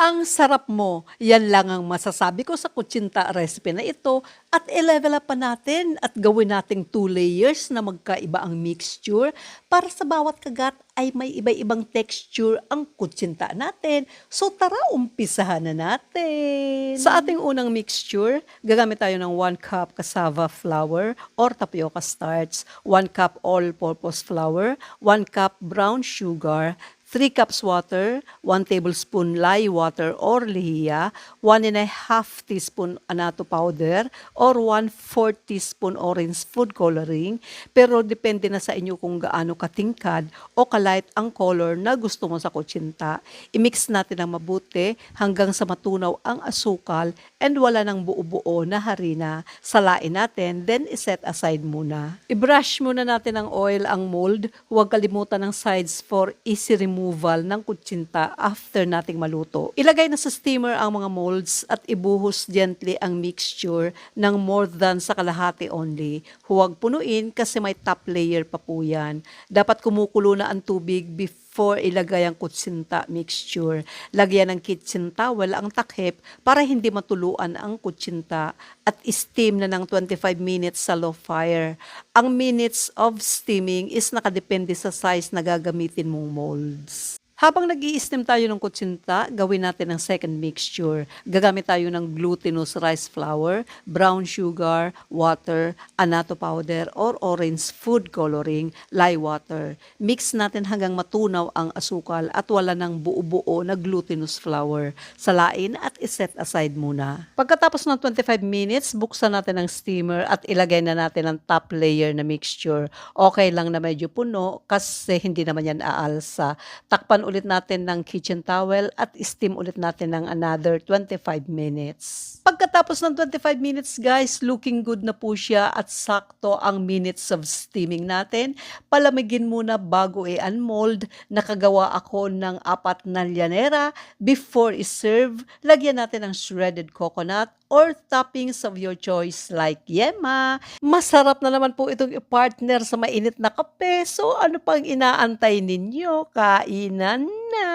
Ang sarap mo, yan lang ang masasabi ko sa kutsinta recipe na ito at i-level up pa natin at gawin nating 2 layers na magkaiba ang mixture para sa bawat kagat ay may iba-ibang texture ang kutsinta natin. So tara, umpisahan na natin! Sa ating unang mixture, gagamit tayo ng 1 cup cassava flour or tapioca starch, 1 cup all-purpose flour, 1 cup brown sugar, 3 cups water, 1 tablespoon lye water or lihiya, 1½ teaspoon annatto powder, or 1/4 teaspoon orange food coloring. Pero depende na sa inyo kung gaano katingkad o kalight ang color na gusto mo sa kutsinta. I-mix natin ng mabuti hanggang sa matunaw ang asukal and wala ng buo-buo na harina. Salain natin, then iset aside muna. I-brush muna natin ng oil ang mold. Huwag kalimutan ng sides for easy removal ng kutsinta after nating maluto. Ilagay na sa steamer ang mga molds at ibuhos gently ang mixture ng more than sa kalahati only. Huwag punuin kasi may top layer pa po yan. Dapat kumukulo na ang tubig before ilagay ang kutsinta mixture. Lagyan ng kitchen towel ang takip para hindi matuluan ang kutsinta at steam na ng 25 minutes sa low fire. Ang minutes of steaming is nakadepende sa size na gagamitin mong molds. Habang nag-i-steam tayo ng kutsinta, gawin natin ang second mixture. Gagamit tayo ng glutinous rice flour, brown sugar, water, annatto powder, or orange food coloring, lye water. Mix natin hanggang matunaw ang asukal at wala ng buo-buo na glutinous flour. Salain at iset aside muna. Pagkatapos ng 25 minutes, buksan natin ang steamer at ilagay na natin ang top layer na mixture. Okay lang na medyo puno kasi hindi naman yan aalsa. Takpan ulit natin ng kitchen towel at steam ulit natin ng another 25 minutes. Pagkatapos ng 25 minutes guys, looking good na po siya at sakto ang minutes of steaming natin. Palamigin muna bago i-unmold. Nakagawa ako ng 4 na llanera. Before i-serve, lagyan natin ng shredded coconut or toppings of your choice like yema. Masarap na naman po itong i-partner sa mainit na kape. So ano pang inaantay ninyo? Kainan na!